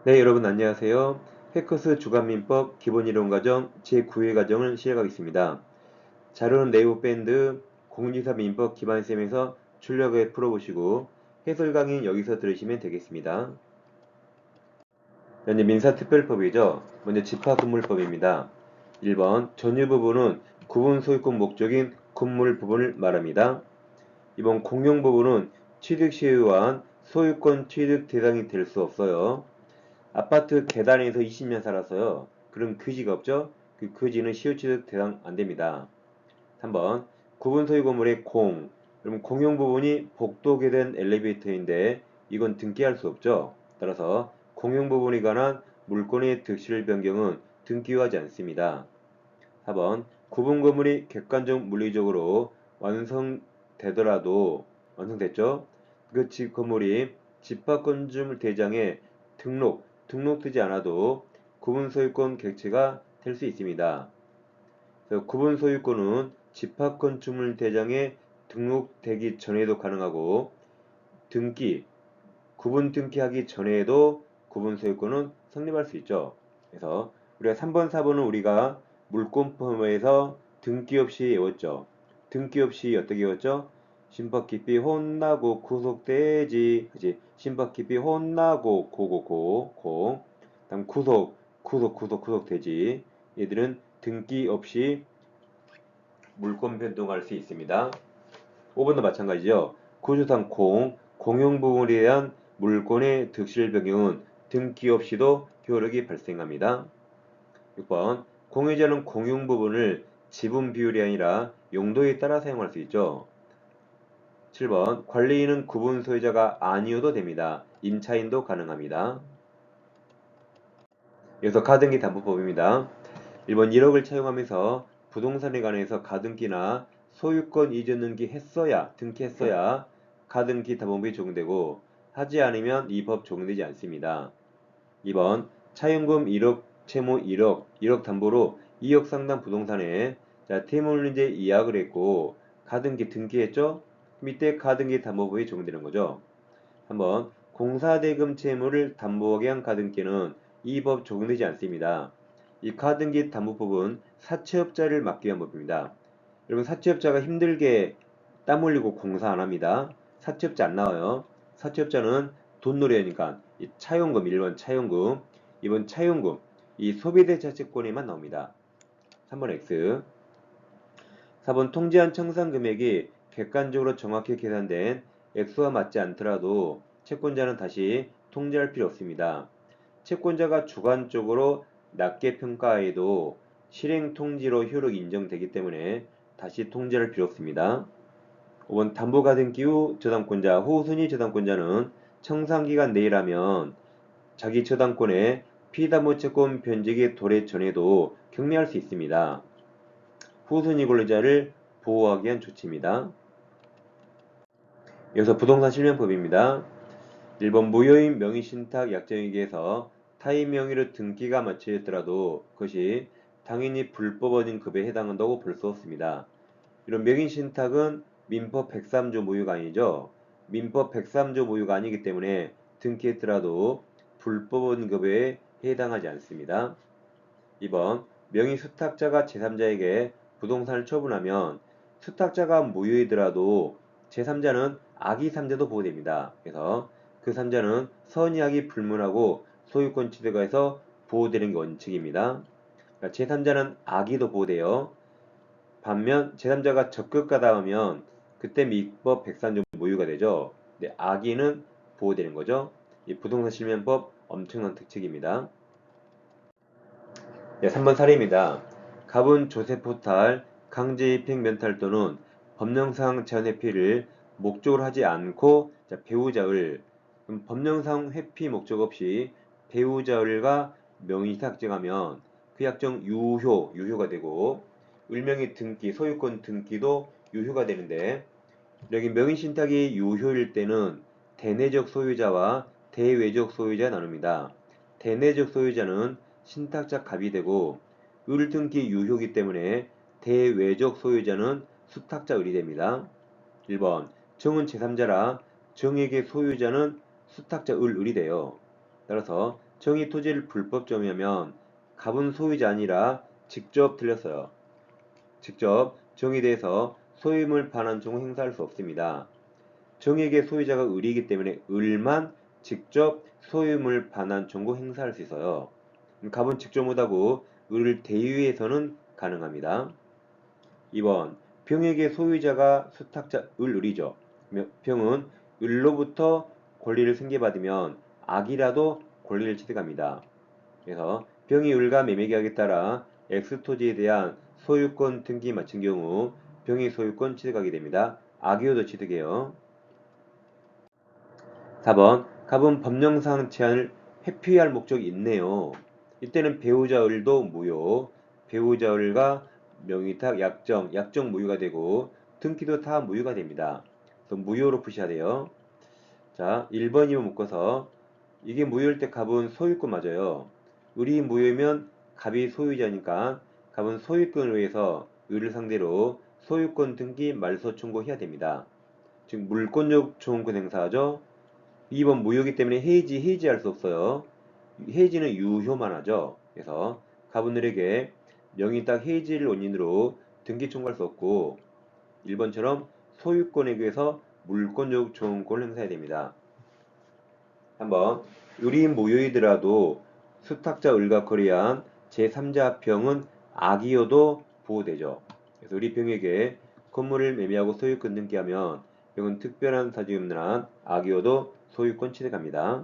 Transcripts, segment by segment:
네, 여러분 안녕하세요. 해커스 주간민법 기본이론과정 제9회 과정을 시작하겠습니다. 자료는 네이버밴드 공지사 민법 기반쌤에서 출력해 풀어보시고 해설 강의는 여기서 들으시면 되겠습니다. 현재 민사특별법이죠. 먼저 집합근물법입니다. 1번 전유 부분은 구분 소유권 목적인 건물 부분을 말합니다. 2번 공용 부분은 취득 시에 의한 소유권 취득 대상이 될 수 없어요. 아파트 계단에서 20년 살았어요. 그럼 그지가 없죠? 그 그지는 시효취득 대상 안됩니다. 3번 구분 소유 건물의 공, 그럼 공용 부분이 복도게 된 엘리베이터인데 이건 등기할 수 없죠. 따라서 공용 부분에 관한 물권의 득실 변경은 등기하지 않습니다. 4번 구분 건물이 객관적 물리적으로 완성되더라도 완성됐죠? 그 집 건물이 집합건축물 대장에 등록되지 않아도 구분 소유권 객체가 될 수 있습니다. 그래서 구분 소유권은 집합건축물 대장에 등록되기 전에도 가능하고 구분 등기하기 전에도 구분 소유권은 성립할 수 있죠. 그래서 우리가 3번, 4번은 우리가 물권법에서 등기 없이 외웠죠. 등기 없이 어떻게 외웠죠? 심법 깊이 혼나고 구속되지. 그치? 심법 깊이 혼나고 고고고 다음 구속되지. 얘들은 등기 없이 물권 변동할 수 있습니다. 5번도 마찬가지죠. 구조상 공용 부분에 대한 물권의 득실 변경은 등기 없이도 효력이 발생합니다. 6번 공유자는 공용 부분을 지분 비율이 아니라 용도에 따라 사용할 수 있죠. 7번 관리인은 구분 소유자가 아니어도 됩니다. 임차인도 가능합니다. 여기서 가등기 담보법입니다. 1번 1억을 차용하면서 부동산에 관해서 가등기나 소유권 이전 등기했어야 가등기 담보법이 적용되고 하지 않으면 이 법 적용되지 않습니다. 2번 차용금 1억, 채무 1억 담보로 2억 상당 부동산에 태물인제 이약을 했고 가등기 등기했죠? 밑에 가등기 담보법이 적용되는 거죠. 3번 공사대금 채무를 담보하게 한 가등기는 이 법 적용되지 않습니다. 이 가등기 담보법은 사채업자를 막기 위한 법입니다. 여러분 사채업자가 힘들게 땀 흘리고 공사 안 합니다. 사채업자 안 나와요. 사채업자는 돈놀이 하니까 이 차용금 1번 차용금 2번 차용금 이 소비대 자체권에만 나옵니다. 3번 X 4번 통지한 청산 금액이 객관적으로 정확히 계산된 액수와 맞지 않더라도 채권자는 다시 통지할 필요 없습니다. 채권자가 주관적으로 낮게 평가해도 실행 통지로 효력이 인정되기 때문에 다시 통지할 필요 없습니다. 5번 담보가등기 후 저당권자, 후순위 저당권자는 청산기간 내라면 자기 저당권의 피담보 채권 변제기 도래 전에도 경매할 수 있습니다. 후순위 권리자를 보호하기 위한 조치입니다. 여기서 부동산 실명법입니다. 1번 무효인 명의신탁 약정이기에서 타인 명의로 등기가 마쳐졌더라도 그것이 당연히 불법어진 급에 해당한다고 볼 수 없습니다. 이런 명의신탁은 민법 103조 모유가 아니죠. 민법 103조 모유가 아니기 때문에 등기했더라도 불법어진 급에 해당하지 않습니다. 2번 명의수탁자가 제3자에게 부동산을 처분하면 수탁자가 무효이더라도 제3자는 악의 3자도 보호됩니다. 그래서 그 3자는 선의악이 불문하고 소유권 취득에서 보호되는 게 원칙입니다. 그러니까 제3자는 악의도 보호돼요. 반면 제3자가 적극하다 하면 그때 민법 103조 무효가 되죠. 근데 악의는 보호되는 거죠. 이 부동산 실명법 엄청난 특징입니다. 네, 3번 사례입니다. 갑은 조세 포탈, 강제입행 면탈 또는 법령상 제한 회피를 목적으로 하지 않고 배우자을 법령상 회피 목적 없이 배우자을과 명의탁정하면 그 약정 유효가 되고 을명의 등기, 소유권 등기도 유효가 되는데 여기 명의신탁이 유효일 때는 대내적 소유자와 대외적 소유자 나눕니다. 대내적 소유자는 신탁자 갑이 되고 을 등기 유효이기 때문에 대외적 소유자는 수탁자 을이 됩니다. 1번 정은 제3자라 정액의 소유자는 수탁자 을이 돼요. 따라서 정의 토지를 불법 점유하면 갑은 소유자 아니라 직접 들렸어요. 직접 정의에 대해서 소유물 반환 청구 행사할 수 없습니다. 정의에게 소유자가 을이기 때문에 을만 직접 소유물 반환 청구 행사할 수 있어요. 갑은 직접 못하고 을을 대유해서는 가능합니다. 2번 병에게 소유자가 수탁자 을이죠. 병은 을로부터 권리를 승계받으면 악이라도 권리를 취득합니다. 그래서 병이 을과 매매계약에 따라 X토지에 대한 소유권 등기 마친 경우 병이 소유권 취득하게 됩니다. 악이어도 취득해요. 4번 갑은 법령상 제한을 회피할 목적이 있네요. 이때는 배우자 을도 무효, 배우자 을과 명의탁, 약정 무효가 되고 등기도 다 무효가 됩니다. 그래서 무효로 푸셔야 돼요. 자, 1번, 2번 묶어서 이게 무효일 때 갑은 소유권 맞아요. 을이 무효면 갑이 소유자니까 갑은 소유권을 위해서 을을 상대로 소유권 등기 말소 청구해야 됩니다. 즉 물권적 청구권 행사하죠. 2번 무효이기 때문에 해지할 수 없어요. 해지는 유효만 하죠. 그래서 갑은 을에게 명의딱 해지를 원인으로 등기 청구할 수 없고 1번처럼 소유권에 의해서 물권적 청구권을 행사해야 됩니다. 한번 을이 무효이더라도 수탁자 을과 거래한 제3자 합병은 악이어도 보호되죠. 그래서 을이 병에게 건물을 매매하고 소유권 등기하면 병은 특별한 사정이 없는 한 악이어도 소유권 취득합니다.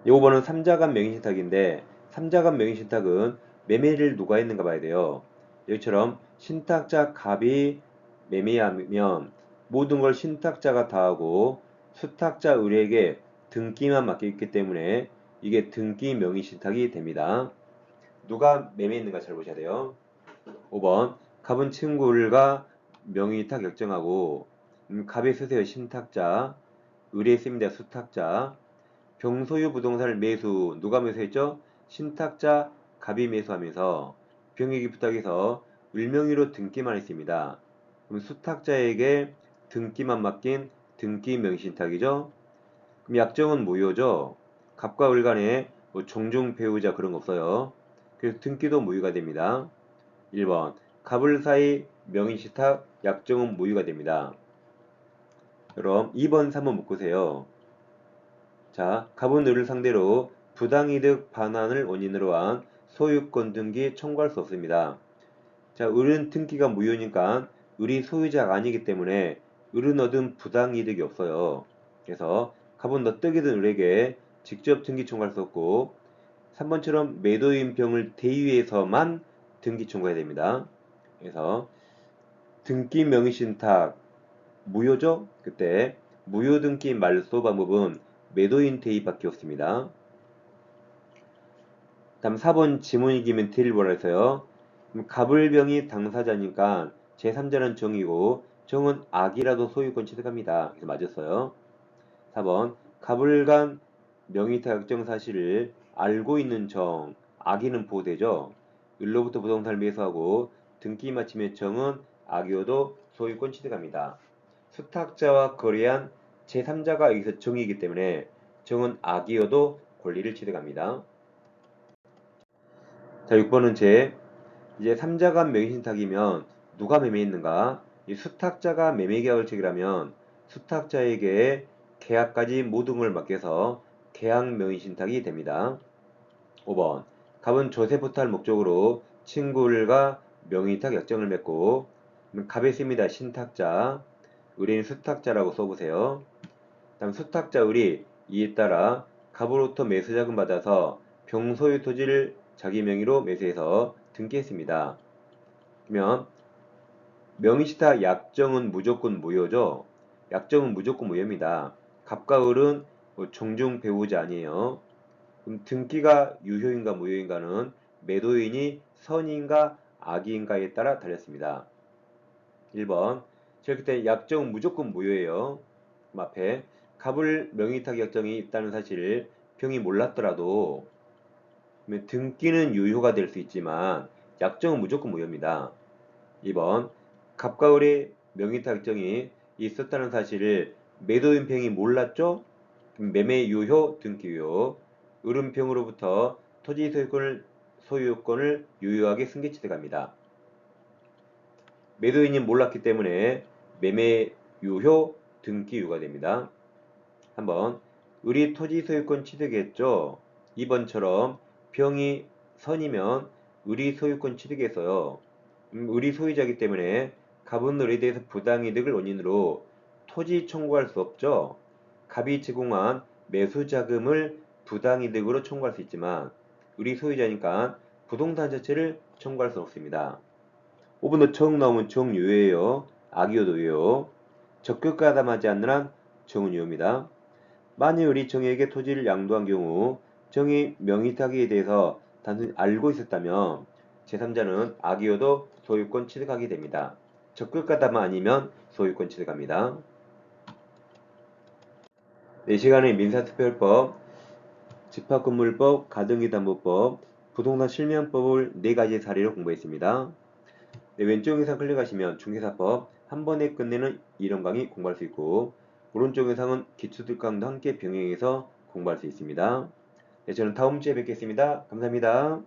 5번은 3자간 명의신탁인데 3자간 명의신탁은 매매를 누가 했는가 봐야 돼요. 여기처럼 신탁자 갑이 매매하면 모든 걸 신탁자가 다 하고 수탁자 을에게 등기만 맡겨있기 때문에 이게 등기 명의신탁이 됩니다. 누가 매매했는가 잘 보셔야 돼요. 5번 갑은 친구 을과 명의탁 결정하고 갑이 쓰세요 신탁자, 을이 씁니다 수탁자. 병소유 부동산을 매수, 누가 매수했죠? 신탁자 갑이 매수하면서 병에게 부탁해서 을명의로 등기만 했습니다. 그럼 수탁자에게 등기만 맡긴 등기 명의신탁이죠? 그럼 약정은 무효죠? 갑과 을 간에 뭐 종중 배우자 그런 거 없어요. 그래서 등기도 무효가 됩니다. 1번 갑을 사이 명의신탁 약정은 무효가 됩니다. 그럼 2번, 3번 묶으세요. 자, 갑은 을을 상대로 부당이득 반환을 원인으로 한 소유권 등기 청구할 수 없습니다. 자, 을은 등기가 무효니까 을이 소유자가 아니기 때문에 을은 얻은 부당이득이 없어요. 그래서 갑은 너떡이든 을에게 직접 등기 청구할 수 없고 3번처럼 매도인 병을 대유해서만 등기 청구해야 됩니다. 그래서 등기 명의신탁 무효죠? 그때 무효 등기 말소 방법은 매도인 대입밖에 없습니다. 다음 4번 지문이기면 대를 보라 해서요. 갑을병이 당사자니까 제3자는 정이고 정은 악이라도 소유권 취득합니다. 그래서 맞았어요. 4번 갑을간 명의탁 약정 사실을 알고 있는 정, 악의는 보호되죠. 을로부터 부동산을 매수하고 등기 마침의 정은 악이어도 소유권 취득합니다. 수탁자와 거래한 제3자가 여기서 정이기 때문에 정은 악이어도 권리를 취득합니다. 자, 6번은 이제 3자간 명의신탁이면 누가 매매했는가? 이 수탁자가 매매계약을 체결하면 수탁자에게 계약까지 모든 걸 맡겨서 계약 명의신탁이 됩니다. 5번 갑은 조세부터 할 목적으로 친구들과 명의탁 약정을 맺고 갑에 씁니다. 신탁자, 을인 수탁자라고 써보세요. 다음 수탁자 을이 이에 따라 갑으로부터 매수자금 받아서 병소유 토지를 자기 명의로 매수해서 등기했습니다. 그러면 명의신탁 약정은 무조건 무효죠. 약정은 무조건 무효입니다. 갑과 을은 종중 배우자 아니에요. 그럼 등기가 유효인가 무효인가는 매도인이 선인가 악인가에 따라 달렸습니다. 1번 저렇게 때 약정은 무조건 무효예요. 그럼 앞에 갑을 명의탁 약정이 있다는 사실을 병이 몰랐더라도 등기는 유효가 될 수 있지만 약정은 무조건 무효입니다. 2번 갑과 을의 명의탁 약정이 있었다는 사실을 매도인 병이 몰랐죠? 매매유효, 등기유효. 을은병으로부터 토지 소유권을 유효하게 승계취득합니다. 매도인이 몰랐기 때문에 매매유효, 등기유효가 됩니다. 한번 을이 토지 소유권 취득했죠. 2번처럼 병이 선이면 을이 소유권 취득해서요. 을이 소유자이기 때문에 갑은 을에 대해서 부당이득을 원인으로 토지 청구할 수 없죠. 갑이 제공한 매수자금을 부당이득으로 청구할 수 있지만 을이 소유자니까 부동산 자체를 청구할 수 없습니다. 5번도 정 나오면 정유효예요. 악유효도 유효. 적격가담하지 않는 한 정은 유효입니다. 만일 을이 정에게 토지를 양도한 경우 정이 명의타기에 대해서 단순히 알고 있었다면 제3자는 악의여도 소유권 취득하게 됩니다. 적극가담 아니면 소유권 취득합니다. 네, 시간에 민사특별법, 집합건물법, 가등기담보법, 부동산 실명법을 4가지 사례로 공부했습니다. 네, 왼쪽 영상 클릭하시면 중개사법 한 번에 끝내는 이론 강의 공부할 수 있고 오른쪽 영상은 기초특강도 함께 병행해서 공부할 수 있습니다. 네, 저는 다음 주에 뵙겠습니다. 감사합니다.